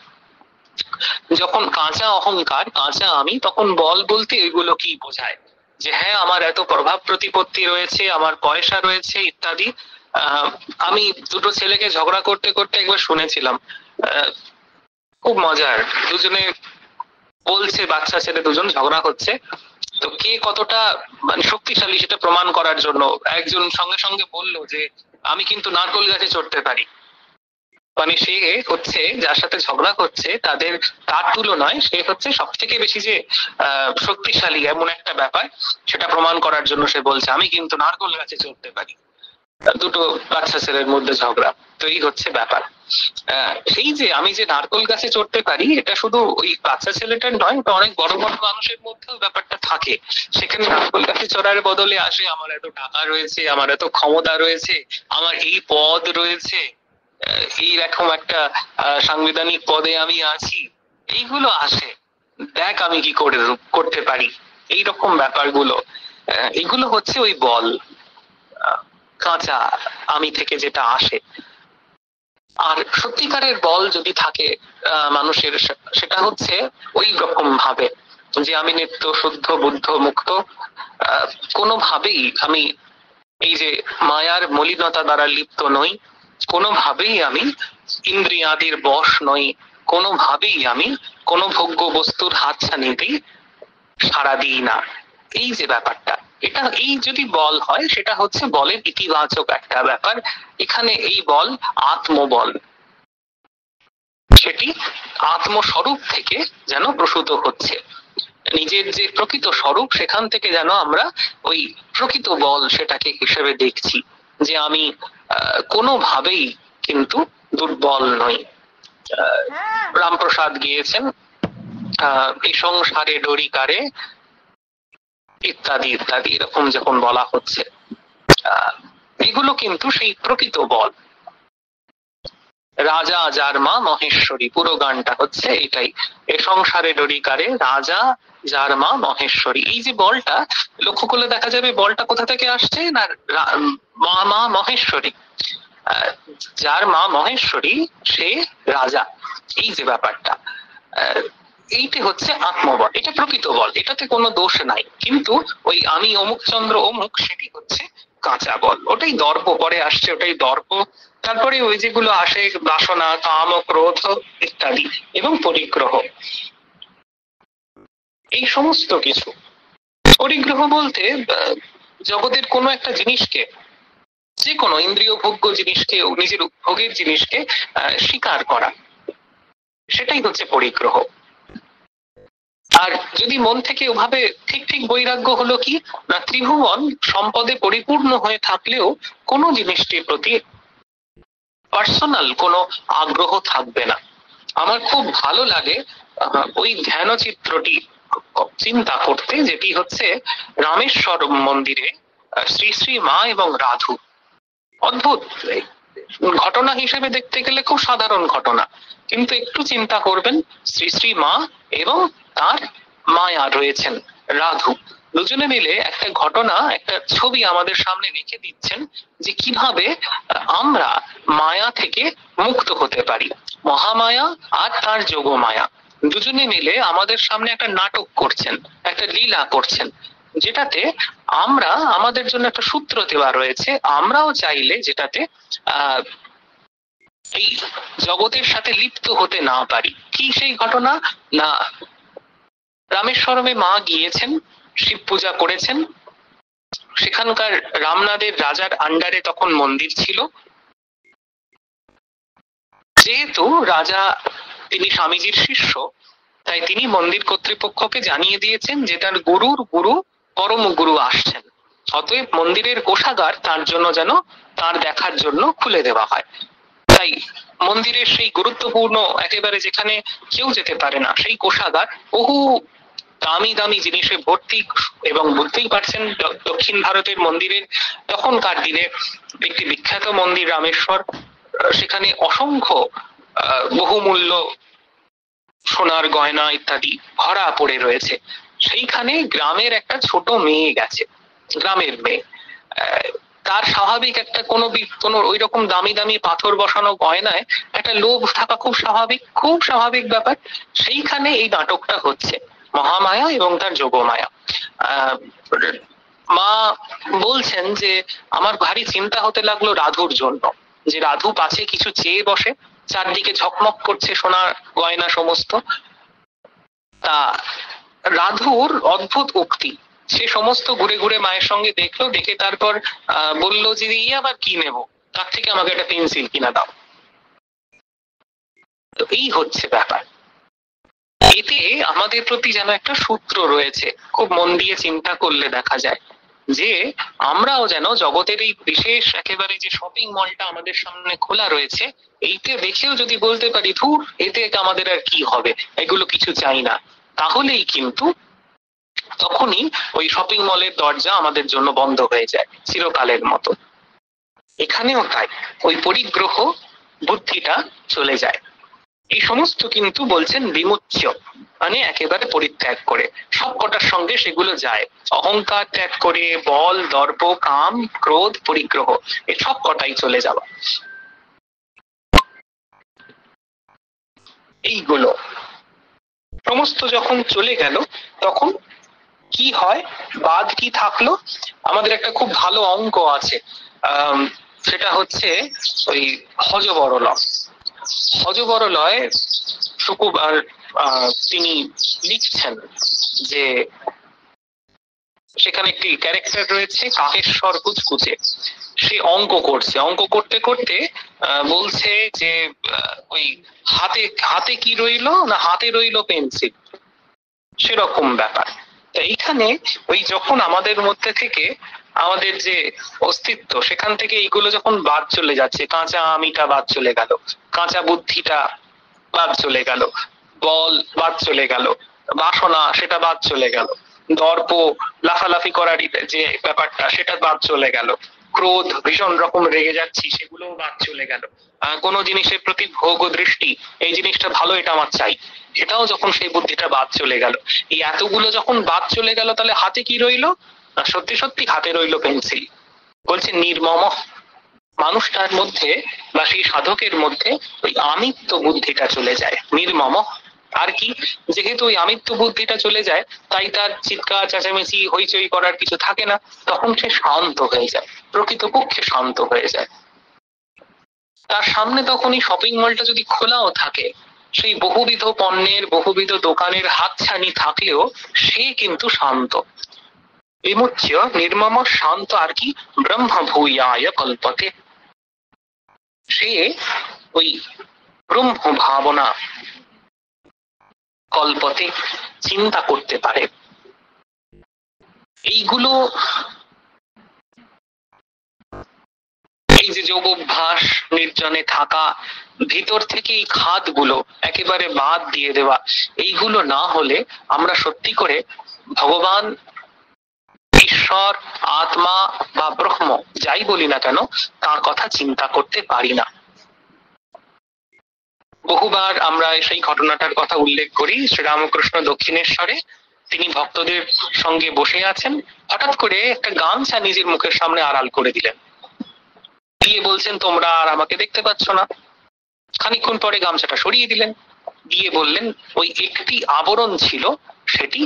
যখন কাঁচা অহংকার কাঁচা আমি, তখন বল বলতে এগুলো কি বোঝায় যে হ্যাঁ আমার এত প্রভাব প্রতিপত্তি রয়েছে, আমার পয়সা রয়েছে ইত্যাদি। আমি দুটো ছেলেকে ঝগড়া করতে করতে একবার শুনেছিলাম, খুব মজার, দুজনে বলছে, বাচ্চা ছেলে দুজন ঝগড়া হচ্ছে, তো কে কতটা মানে শক্তিশালী সেটা প্রমাণ করার জন্য একজন সঙ্গে সঙ্গে বলল যে আমি কিন্তু নারকোল গাছে চড়তে পারি। মানে সে হচ্ছে যার সাথে ঝগড়া করছে তার তুলনায় সে হচ্ছে সব থেকে বেশি যে শক্তিশালী এমন একটা ব্যাপার, সেটা প্রমাণ করার জন্য সে বলছে আমি কিন্তু নারকোল গাছে চড়তে পারি। দুটো বাচ্চা ছেলের মধ্যে ঝগড়া, তো এই হচ্ছে ব্যাপার। সেই যে আমি যে নারকোল গাছে চড়তে পারি এটা শুধু ওই বাচ্চা ছেলেটার নয়, ওটা অনেক বড় বড় মানুষের মধ্যেও ব্যাপারটা থাকে। সেখানে নারকোল গাছে চড়ার বদলে আসে আমার এত টাকা রয়েছে, আমার এত ক্ষমতা রয়েছে, আমার এই পদ রয়েছে, এইরকম একটা সাংবিধানিক পদে আমি আছি, এইগুলো আসে, দেখ আমি কি করে করতে পারি, এইরকম ব্যাপারগুলো। এগুলো হচ্ছে ওই বল, কাঁচা আমি থেকে যেটা আসে। আর সত্যিকারের বল যদি থাকে মানুষের, সেটা হচ্ছে ওই রকম ভাবে যে আমি নিত্য, শুদ্ধ, বুদ্ধ, মুক্ত, কোনোভাবেই আমি এই যে মায়ার মলিনতা দ্বারা লিপ্ত নই, কোনোভাবেই আমি ইন্দ্রিয়াদির বশ নই, কোনোভাবেই আমি কোনো ভোগ্য বস্তুর হাতছানিতেই সাড়া দিই না। এই যে ব্যাপারটা, এটা এই যদি বল হয় সেটা হচ্ছে বলের ইতিবাচক একটা ব্যাপার। এখানে এই বল আত্মবল, সেটি আত্মস্বরূপ থেকে যেন প্রসূত হচ্ছে, নিজের যে প্রকৃত স্বরূপ সেখান থেকে যেন আমরা ওই প্রকৃত বল সেটাকে হিসেবে দেখছি যে আমি কোনোভাবেই কিন্তু দুর্বল নই। রামপ্রসাদ গিয়েছেন এই সংসারে ডরিকারে ইত্যাদি ইত্যাদি, এরকম যখন বলা হচ্ছে এগুলো কিন্তু সেই প্রকৃত বল। রাজা যার মা মহেশ্বরী, পুরো গানটা হচ্ছে এটাই, এ সংসারে ডরিকারে রাজা যার মা মহেশ্বরী। এই যে বলটা লক্ষ্য করলে দেখা যাবে বলটা কোথা থেকে আসছে না, মা মহেশ্বরী, যার মা মহেশ্বরী সে রাজা, এই যে ব্যাপারটা, এইটা হচ্ছে আত্মবল, এটা প্রকৃত বল, এটাতে কোনো দোষ নাই। কিন্তু ওই আমি অমুক চন্দ্র অমুক সেটি হচ্ছে কাঁচা বল, ওটাই দর্প পরে আসছে, ওটাই দর্প। তারপরে ওই যেগুলো আসে বাসনা, কাম, ক্রোধ ইত্যাদি এবং পরিগ্রহ, এই সমস্ত কিছু। পরিগ্রহ বলতে জগতের কোনো একটা জিনিসকে, যে কোনো ইন্দ্রিয় ভোগ্য জিনিসকে, নিজের ভোগের জিনিসকে স্বীকার করা, সেটাই হচ্ছে পরিগ্রহ। আর যদি মন থেকে ওভাবে ঠিক ঠিক বৈরাগ্য হলো কি না, ত্রিভুবন সম্পদে পরিপূর্ণ হয়ে থাকলেও কোনো জিনিসটির প্রতি পার্সোনাল কোনো আগ্রহ থাকবে না। আমার খুব ভালো লাগে ওই ধ্যান চিত্রটি চিন্তা করতে, যেটি হচ্ছে রামেশ্বর মন্দিরে শ্রী শ্রী মা এবং রাধু। অদ্ভুত ঘটনা হিসেবে দেখতে গেলে খুব সাধারণ ঘটনা, কিন্তু একটু চিন্তা করবেন, শ্রী শ্রী মা এবং তার মায়া রয়েছেন রাধু, দুজনে মিলে একটা ঘটনা, একটা ছবি আমাদের সামনে রেখে দিচ্ছেন যে কিভাবে আমরা মায়া থেকে মুক্ত হতে পারি। মহামায়া আর তার যোগমায়া দুজনে মিলে আমাদের সামনে একটা নাটক করছেন, একটা লীলা করছেন, যেটাতে আমরা, আমাদের জন্য একটা সূত্র দেওয়া রয়েছে, আমরাও চাইলে যেটাতে এই জগতের সাথে লিপ্ত হতে না পারি। কি সেই ঘটনা না, রামেশ্বরমে মা গিয়েছেন, শিব পূজা করেছেন, সেখানকার রামনাদের রাজার আন্ডারে তখন মন্দির ছিল। যেহেতু রাজা তিনি স্বামীজির শিষ্য, তাই তিনি মন্দির কর্তৃপক্ষকে জানিয়ে দিয়েছেন যে তার গুরুর গুরু পরম গুরু আসছেন, অতএব মন্দিরের কোষাগার তার জন্য যেন, তার দেখার জন্য খুলে দেওয়া হয়। তাই মন্দিরের সেই গুরুত্বপূর্ণ একেবারে যেখানে কেউ যেতে পারে না সেই কোষাগার বহু দামি দামি জিনিসে ভর্তি, এবং বুঝতেই পারছেন দক্ষিণ ভারতের মন্দিরের তখনকার দিনে একটি বিখ্যাত মন্দির রামেশ্বর, সেখানে অসংখ্য বহুমূল্য সোনার গয়না ইত্যাদি ভরা পড়ে রয়েছে। সেইখানে গ্রামের একটা ছোট মেয়ে গেছে, গ্রামের মেয়ে, তার স্বাভাবিক একটা কোনো ওই রকম দামি দামি পাথর বসানো গয়নায় একটা লোভ থাকা খুব স্বাভাবিক, খুব স্বাভাবিক ব্যাপার। সেইখানে এই নাটকটা হচ্ছে, মহামায়া এবং তার যোগমায়া। মা বলছেন যে আমার ভারী চিন্তা হতে লাগলো রাধুর জন্য, যে রাধু পাছে কিছু চেয়ে বসে, চারদিকে ঝকমক করছে সোনার গয়না সমস্ত। তা রাধুর অদ্ভুত উক্তি, সে সমস্ত ঘুরে ঘুরে মায়ের সঙ্গে দেখলো, দেখে তারপর বললো যে আবার কি নেব, তার থেকে আমাকে একটা পেন্সিল কিনা দাও। তো এই হচ্ছে ব্যাপার। এতে আমাদের প্রতি যেন একটা সূত্র রয়েছে, খুব মন দিয়ে চিন্তা করলে দেখা যায় যে আমরাও যেন জগতের এই বিশেষ একেবারে যে শপিং মলটা আমাদের সামনে খোলা রয়েছে, এইতে দেখেও যদি বলতে পারি ধুর এতে আমাদের আর কি হবে, এগুলো কিছু চাই না, তাহলেই কিন্তু তখনই ওই শপিং মলের দরজা আমাদের জন্য বন্ধ হয়ে যায় চিরকালের মতো। এখানেও তাই, ওই পরিগ্রহ বুদ্ধিটা চলে যায়। এই সমস্ত কিন্তু বলছেন বিমুচ্য, মানে একেবারে পরিত্যাগ করে, সব কটার সঙ্গে সেগুলো যায়। অহংকার ত্যাগ করে, বল, দর্প, কাম, ক্রোধ, পরিগ্রহ, এই সব কটাই চলে যাওয়া। এইগুলো সমস্ত যখন চলে গেল তখন কি হয়, বাদ কি থাকলো? আমাদের একটা খুব ভালো অঙ্ক আছে, সেটা হচ্ছে ওই হযবরল। হযবরলয় শুকুবার তিনি লিখছেন যে সেখানে একটি ক্যারেক্টার রয়েছে কাকেশ্বর কুচকুচে, সে অঙ্ক করছে, অঙ্ক করতে করতে বলছে যে ওই হাতে হাতে কি রইলো না, হাতে রইলো পেন্সিল, সেরকম ব্যাপার। এইখানে ওই যখন আমাদের মধ্যে থেকে আমাদের যে অস্তিত্ব, সেখান থেকে এইগুলো যখন বাদ চলে যাচ্ছে, কাঁচা আমিটা বাদ চলে গেল, কাঁচা বুদ্ধিটা বাদ চলে গেল, বল বাদ চলে গেল, বাসনা সেটা বাদ চলে গেল, দর্প লাফালাফি করার যে ব্যাপারটা সেটা বাদ চলে গেল, ক্রোধ ভীষণ রকম রেগে যাচ্ছি সেগুলোও বাদ চলে গেল, কোনো জিনিসের প্রতি ভোগ ও দৃষ্টি, এই জিনিসটা ভালো এটা আমার চাই, সেটাও যখন সেই বুদ্ধিটা বাদ চলে গেল, এই এতগুলো যখন বাদ চলে গেল, তাহলে হাতে কি রইলো না, সত্যি সত্যি হাতে রইলো পেন্সিল। বলছে নির্মম, মানুষটার মধ্যে বা সেই সাধকের মধ্যে ওই আমিত্ব বুদ্ধিটা চলে যায়, নির্মম। আর কি, যেহেতু ওই আমিত্ব বুদ্ধিটা চলে যায়, তাই তার চিৎকার চেঁচামেচি হইচই করার কিছু থাকে না, তখন সে শান্ত হয়ে যায়, প্রকৃতপক্ষে শান্ত হয়ে যায়। তার সামনে তখন এই শপিং মলটা যদি খোলাও থাকে, সেই বহুবিধ পণ্যের বহুবিধ দোকানের হাতছানি থাকলেও সে কিন্তু শান্ত, বিমুচ্য নির্মম শান্ত। আর কি, ব্রহ্ম ভূয়ায় কল্পতে, সে ওই ব্রহ্ম ভাবনা কল্পতে, চিন্তা করতে পারে। এইগুলো, এই যে যোগাভ্যাস, নির্জনে থাকা, ভিতর থেকে এই খাতগুলো একেবারে বাদ দিয়ে দেওয়া, এইগুলো না হলে আমরা সত্যি করে ভগবান, ঈশ্বর, আত্মা বা ব্রহ্ম যাই বলি না কেন তার কথা চিন্তা করতে পারি না। বহুবার আমরা সেই ঘটনাটার কথা উল্লেখ করি। শ্রীরামকৃষ্ণ দক্ষিণেশ্বরে তিনি ভক্তদের সঙ্গে বসে আছেন, হঠাৎ করে একটা গামছা নিজের মুখের সামনে আড়াল করে দিলেন, দিয়ে বলছেন তোমরা আর আমাকে দেখতে পাচ্ছ না। খানিকক্ষণ পরে গামছাটা সরিয়ে দিলেন, দিয়ে বললেন ওই একটি আবরণ ছিল সেটি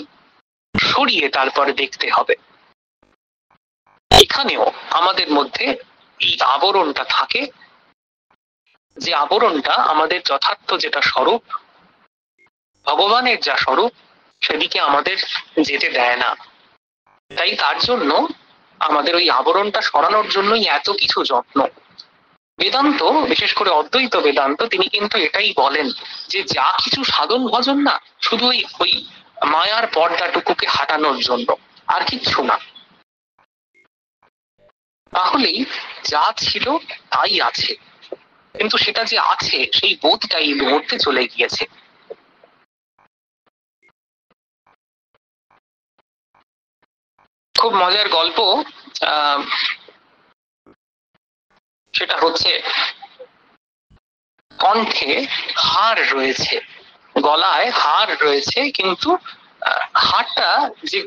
সরিয়ে তারপরে দেখতে হবে। এখানেও আমাদের মধ্যে এই আবরণটা থাকে, যে আবরণটা আমাদের যথার্থ যেটা স্বরূপ, ভগবানের যা স্বরূপ, সেদিকে আমাদের যেতে দেয় না। তাই তার জন্য আমাদের ওই আবরণটা সরানোর জন্যই এত কিছু যত্ন। বেদান্ত, বিশেষ করে অদ্বৈত বেদান্ত, তিনি কিন্তু এটাই বলেন যে যা কিছু সাধন ভজন না, শুধু ওই মায়ার পর্দাটুকুকে হাঁটানোর জন্য, আর কিচ্ছু না। তাহলেই যা ছিল তাই আছে, কিন্তু সেটা যে আছে সেই বোধটা এই মুহূর্তে চলে গিয়েছে। খুব মজার গল্প, সেটা হচ্ছে কণ্ঠে হার রয়েছে, গলায় হার রয়েছে, কিন্তু হারটা যে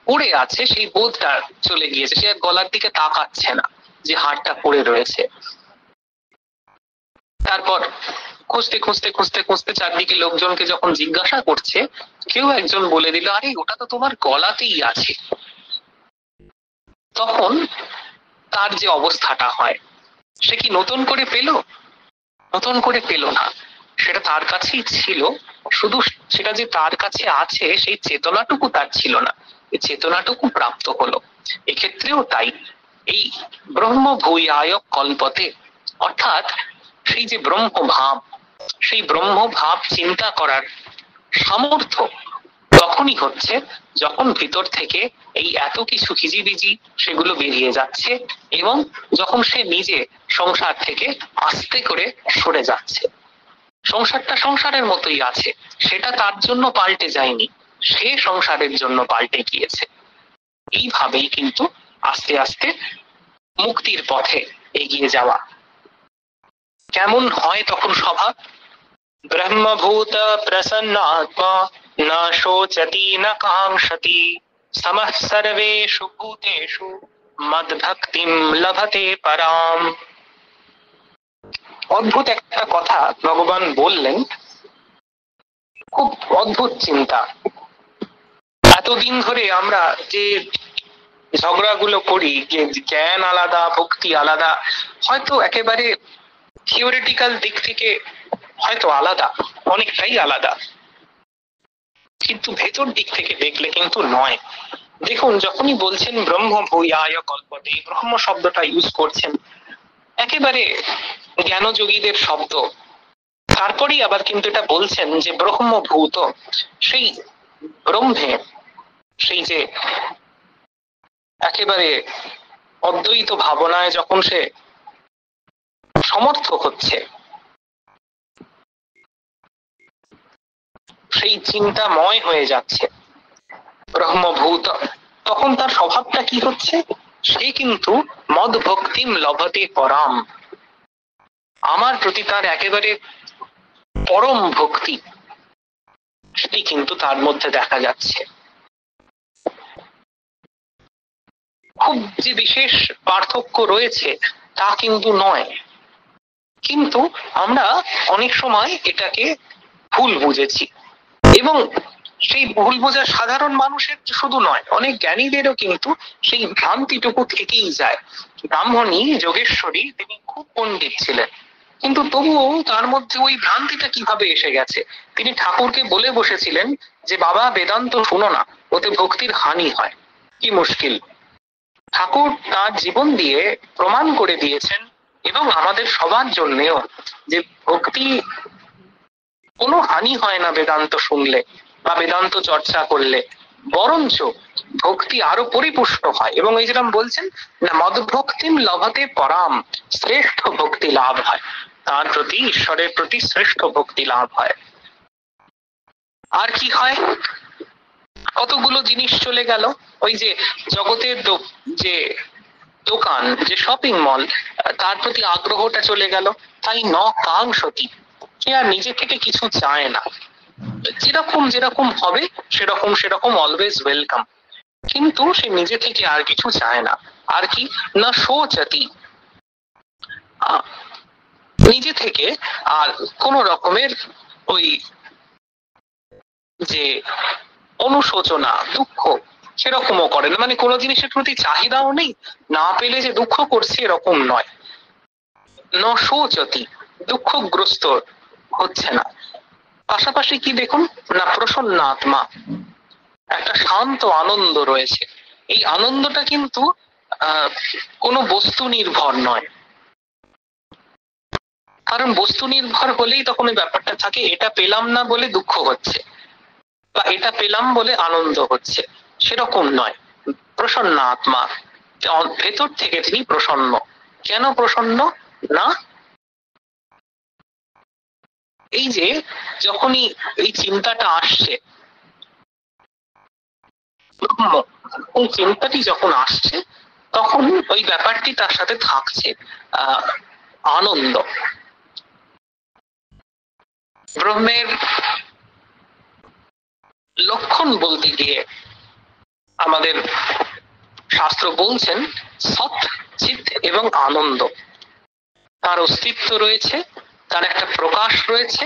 পড়ে আছে সেই বোধটা চলে গিয়েছে, সে আর গলার দিকে তাকাচ্ছে না যে হারটা পড়ে রয়েছে। তারপর খুঁজতে খুঁজতে খুঁজতে খুঁজতে চারদিকে লোকজনকে যখন জিজ্ঞাসা করছে, কেউ একজন বলে দিল, আরে ওটা তো তোমার গলাতেই আছে। তখন তার যে অবস্থাটা হয়, সে কি নতুন করে পেল? নতুন করে পেল না, সেটা তার কাছেই ছিল, শুধু সেটা যে তার কাছে আছে সেই চেতনাটুকু তার ছিল না, এই চেতনাটুকু প্রাপ্ত হলো। এক্ষেত্রেও তাই, এই ব্রহ্ম ভূয়ায় কল্পতে, অর্থাৎ সেই যে ব্রহ্ম ভাব, সেই ব্রহ্ম ভাব চিন্তা করার সামর্থ্য তখনই হচ্ছে যখন ভিতর থেকে এই এত কিছু হিজিবিজি সেগুলো বেরিয়ে যাচ্ছে, এবং যখন সে নিজে সংসার থেকে আস্তে করে সরে যাচ্ছে। সংসারটা সংসারের মতোই আছে, সেটা তার জন্য পাল্টে যায়নি, সে সংসারের জন্য পাল্টে গিয়েছে। এইভাবেই কিন্তু আস্তে আস্তে মুক্তির পথে এগিয়ে যাওয়া। কেমন হয় তখন স্বভাব? ব্রহ্মভূত প্রসন্নাত্মা না শোচতি না কাঙ্ক্ষতি সমঃ সর্বেষু ভূতেষু মদ্ভক্তিম লভতে পরাম। অদ্ভুত একটা কথা ভগবান বললেন, খুব অদ্ভুত চিন্তা। এতদিন ধরে আমরা যে ঝগড়াগুলো করি যে জ্ঞান আলাদা, ভক্তি আলাদা, হয়তো একেবারে থিওরিটিক্যাল দিক থেকে হয়তো আলাদা, অনেকটাই আলাদা, কিন্তু ভেতর দিক থেকে দেখলে কিন্তু নয়। দেখুন, যখনই বলছেন ব্রহ্ম ভূয়ায় কল্পতে, ব্রহ্ম শব্দটা ইউজ করছেন, একেবারে জ্ঞানযোগীদের শব্দ। তারপরেই আবার কিন্তু এটা বলছেন যে ব্রহ্মভূত, সেই ব্রহ্মে, সেই যে একেবারে অদ্বৈত ভাবনায় যখন সে সমর্থ হচ্ছে, সেই চিন্তাময় হয়ে যাচ্ছে ব্রহ্মভূত, তখন তার স্বভাবটা কি হচ্ছে? সে কিন্তু মদ ভক্তিম লভতে পরাম, আমার প্রতি তার একেবারে পরম ভক্তি, সেটি কিন্তু তার মধ্যে দেখা যাচ্ছে। খুব যে বিশেষ পার্থক্য রয়েছে তা কিন্তু নয়, কিন্তু আমরা অনেক সময় এটাকে ভুল বুঝেছি, এবং সেই ভুল বোঝা সাধারণ মানুষের শুধু নয়, অনেক জ্ঞানীদেরও কিন্তু সেই ভ্রান্তিটুকু থেকেই যায়। ব্রাহ্মণী যোগেশ্বরী তিনি খুব পণ্ডিত ছিলেন, কিন্তু তবুও তার মধ্যে ওই ভ্রান্তিটা কিভাবে এসে গেছে? তিনি ঠাকুরকে বলে বসেছিলেন যে বাবা বেদান্ত শুনো না, ওতে ভক্তির হানি হয়। কি মুশকিল! ঠাকুর তার জীবন দিয়ে প্রমাণ করে দিয়েছেন, এবং আমাদের সবার জন্যেও, যে ভক্তি কোনো হানি হয় না বেদান্ত শুনলে, বা বেদান্ত চর্চা করলে, বরঞ্চ ভক্তি আরো পরিপুষ্ট হয়। এবং এই যেরকম বলছেন না, মদভক্তিম লভতে পরাম, শ্রেষ্ঠ ভক্তি লাভ হয়, তার প্রতি, ঈশ্বরের প্রতি শ্রেষ্ঠ ভক্তি লাভ হয়। আর কি হয়, কতগুলো জিনিস চলে গেল, ওই যে জগতের যে দোকান, যে শপিং মল, তার প্রতি আগ্রহটা চলে গেল। তাই ন কাঙ্ক্ষতি, সে আর নিজে থেকে কিছু চায় না, যেরকম যেরকম হবে সেরকম সেরকম অলওয়েজ ওয়েলকাম, কিন্তু সে নিজে থেকে আর কিছু চায় না। আর কি না শোচতি, নিজে থেকে আর কোন রকমের ওই যে অনুশোচনা, দুঃখ সেরকমও করে না, মানে কোনো জিনিসের প্রতি চাহিদাও নেই, না পেলে যে দুঃখ করছে এরকম নয়। ন শোচতি, দুঃখগ্রস্ত হচ্ছে না। পাশাপাশি কি দেখুন না, প্রসন্ন আত্মা, একটা শান্ত আনন্দ রয়েছে। এই আনন্দটা কিন্তু কোনো বস্তু নির্ভর নয়, কারণ বস্তু নির্ভর হলেই তখন ওই ব্যাপারটা থাকে, এটা পেলাম না বলে দুঃখ হচ্ছে বা এটা পেলাম বলে আনন্দ হচ্ছে, সেরকম নয়। প্রসন্ন আত্মা, ভেতর থেকে তিনি প্রসন্ন। কেন প্রসন্ন না, এই যে যখনই এই চিন্তাটা আসছে, ওই চিন্তাটি যখন আসছে, তখন ওই ব্যাপারটি তার সাথে থাকছে, আনন্দ। ব্রহ্মের লক্ষণ বলতে গিয়ে আমাদের শাস্ত্র বলছেন সৎ, চিৎ এবং আনন্দ, তার অস্তিত্ব রয়েছে, তার একটা প্রকাশ রয়েছে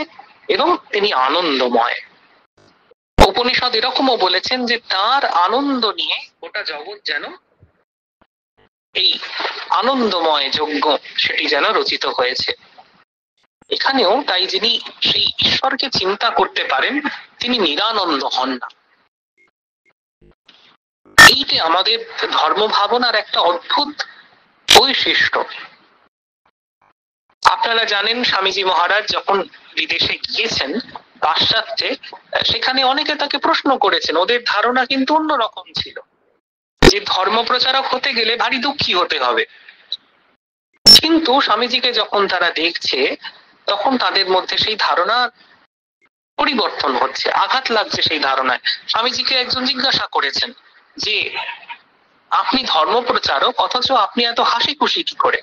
এবং তিনি আনন্দময়। উপনিষদ এরকমও বলেছেন যে তার আনন্দ নিয়ে গোটা জগৎ যেন এই আনন্দময় যজ্ঞ সেটি যেন রচিত হয়েছে। এখানেও তাই যিনি সেই ঈশ্বরকে চিন্তা করতে পারেন তিনি নিরানন্দ হন না। এইটি আমাদের ধর্ম ভাবনার একটা অদ্ভুত বৈশিষ্ট্য। আপনারা জানেন স্বামীজি মহারাজ যখন বিদেশে গিয়েছেন পাশ্চাত্যে, সেখানে অনেকে তাকে প্রশ্ন করেছেন, ওদের ধারণা কিন্তু অন্যরকম ছিল, যে ধর্ম প্রচারক হতে গেলে ভারী দুঃখী হতে হবে। কিন্তু স্বামীজিকে যখন তারা দেখছে তখন তাদের মধ্যে সেই ধারণা পরিবর্তন হচ্ছে, আঘাত লাগছে সেই ধারণায়। স্বামীজিকে একজন জিজ্ঞাসা করেছেন যে আপনি ধর্ম প্রচারক অথচ আপনি এত হাসি খুশি কি করে?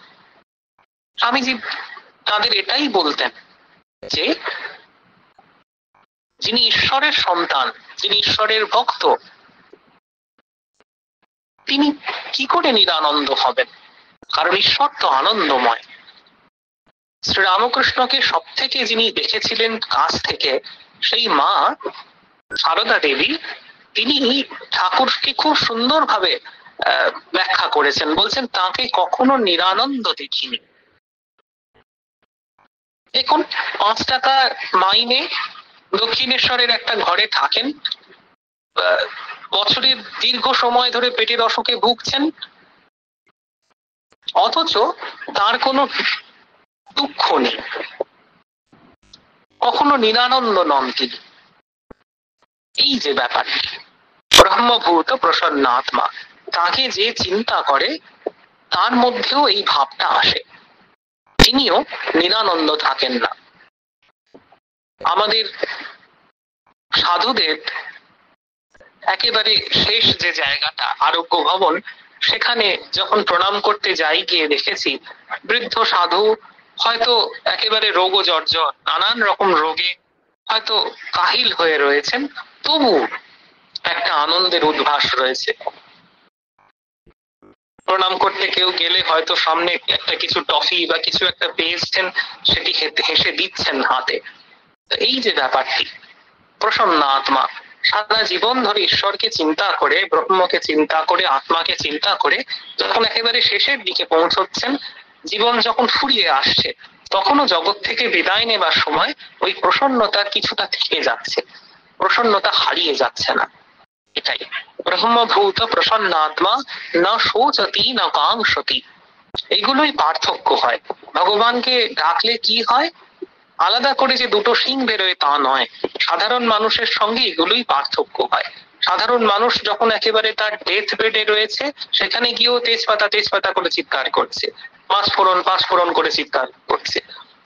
স্বামীজি তাদের এটাই বলতেন যে যিনি ঈশ্বরের সন্তান, যিনি ঈশ্বরের ভক্ত, তিনি কি করে নিরানন্দ হবেন? কারণ ঈশ্বর তো আনন্দময়। শ্রীরামকৃষ্ণকে সব থেকে যিনি দেখেছিলেন কাছ থেকে, সেই মা সারদা দেবী, তিনি ঠাকুরকে খুব সুন্দরভাবে ব্যাখ্যা করেছেন, বলছেন তাকে কখনো নিরানন্দ দেখিনি। দেখুন 5 টাকা মাইনে দক্ষিণেশ্বরের একটা ঘরে থাকেন, বছরের দীর্ঘ সময় ধরে পেটের অসুখে ভুগছেন, অথচ তার কোনো দুঃখ নেই, কখনো নিরানন্দ নন তিনি। এই যে ব্যাপারটি, ব্রহ্মভূত প্রসন্ন আত্মা, তাকে যে চিন্তা করে তার মধ্যেও এই ভাবটা আসে, তিনিও নিরানন্দ থাকেন না। আমাদের সাধুদের একেবারে শেষ যে জায়গাটা আরোগ্য ভবন, সেখানে যখন প্রণাম করতে যাই গিয়ে দেখেছি বৃদ্ধ সাধু হয়তো একেবারে রোগ জর্জর, নানান রকম রোগে হয়তো কাহিল হয়ে রয়েছেন, তবু একটা আনন্দের উদ্ভাস রয়েছে। প্রণাম করতে কেউ গেলে হয়তো সামনে একটা কিছু টফি বা কিছু একটা পেয়েছেন, সেটি হেসে দিচ্ছেন হাতে। এই যে ব্যাপারটি, প্রসন্ন আত্মা সারা জীবন ধরে ঈশ্বরকে চিন্তা করে, ব্রহ্মকে চিন্তা করে, আত্মাকে চিন্তা করে যখন একেবারে শেষের দিকে পৌঁছচ্ছেন, জীবন যখন ফুরিয়ে আসছে, তখনও জগৎ থেকে বিদায় নেবার সময় ওই প্রসন্নতা কিছুটা থেকে যাচ্ছে, প্রসন্নতা হারিয়ে যাচ্ছে না। এটাই ব্রহ্মভূত প্রসন্ন আত্মা, না শোচতি না কাঙ্ক্ষতি। এইগুলোই পার্থক্য হয়। ভগবানকে ডাকলে কি হয়, আলাদা করে যে দুটো শিং বেরোয় তা নয়, সাধারণ মানুষের সঙ্গে এগুলোই পার্থক্য হয়। সাধারণ মানুষ যখন একেবারে তার ডেথ বেডে রয়েছে, সেখানে গিয়েও তেজপাতা তেজপাতা করে চিৎকার করছে, পাঁচফোড়ন করে চিৎকার করছে।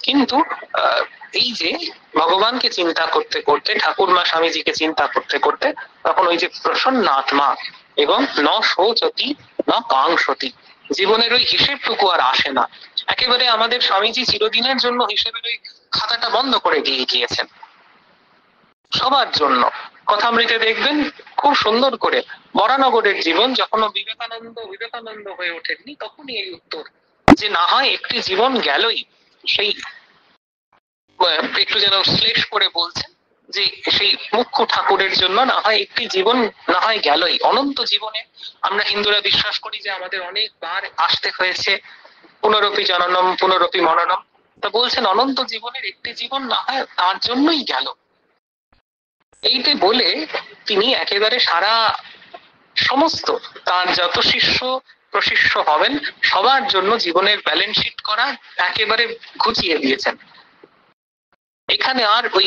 কিন্তু এই যে ভগবানকে চিন্তা করতে করতে, ঠাকুরমা স্বামীজিকে চিন্তা করতে করতে, তখন ওই যে প্রসন্ন আত্মা এবং ন শোচতি ন কাংসতি, জীবনের ওই হিসেবটুকু আর আসে না। একেবারে আমাদের স্বামীজি চিরদিনের জন্য হিসেবের ওই খাতাটা বন্ধ করে দিয়ে গিয়েছেন সবার জন্য। কথামৃতে দেখবেন খুব সুন্দর করে, বরানগরের জীবন যখন বিবেকানন্দ হয়ে ওঠেননি, তখনই এই উত্তর, যে না হয় একটি জীবন গেলই, সেই একটু যেন শ্লেষ করে বলছেন যে সেই মুখ্য ঠাকুরের জন্য না হয় একটি জীবন না হয় গেলই। অনন্ত জীবনে আমরা হিন্দুরা বিশ্বাস করি যে আমাদের অনেকবার আসতে হয়েছে, পুনরপি জননম পুনরপি মননম, তা বলছেন অনন্ত জীবনের একটি জীবন না হয় তার জন্যই গেল। এইটা বলে তিনি একেবারে সারা সমস্ত তার যত শিষ্য প্রশিষ্য হবেন সবার জন্য জীবনের ব্যালেন্স শিট করা একেবারে ঘুচিয়ে দিয়েছেন। এখানে আর ওই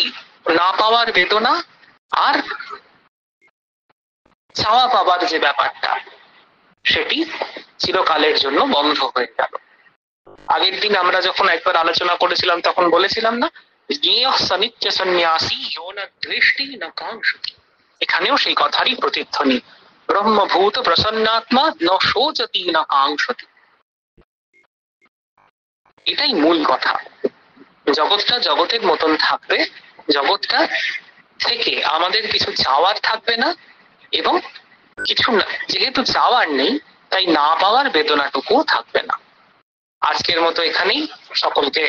না পাওয়ার বেদনা আর চাওয়া পাবার যে ব্যাপারটা, সেটি চিরকালের জন্য বন্ধ হয়ে গেল। আগের দিন আমরা যখন একবার আলোচনা করেছিলাম তখন বলেছিলাম না, নিত্য সন্ন্যাসী দৃষ্টি না কাংসতি, এখানেও সেই কথারই প্রতিধ্বনি, ব্রহ্মভূত প্রসন্নাত্মা ন শোচতি না কাংসতি। এটাই মূল কথা। জগৎটা জগতের মতন থাকবে, জগৎটা থেকে আমাদের কিছু চাওয়ার থাকবে না, এবং কিছু না, যেহেতু চাওয়ার নেই তাই না পাওয়ার বেদনাটুকুও থাকবে না। আজকের মতো এখানেই সকলকে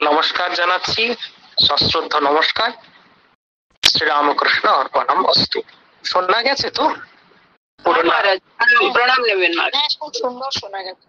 নমস্কার জানাচ্ছি, সশ্রদ্ধ নমস্কার। শ্রীরামকৃষ্ণ অর্পণম অস্তু। শোনা গেছে তো? প্রণাম নেবেন, খুব সুন্দর শোনা গেছে।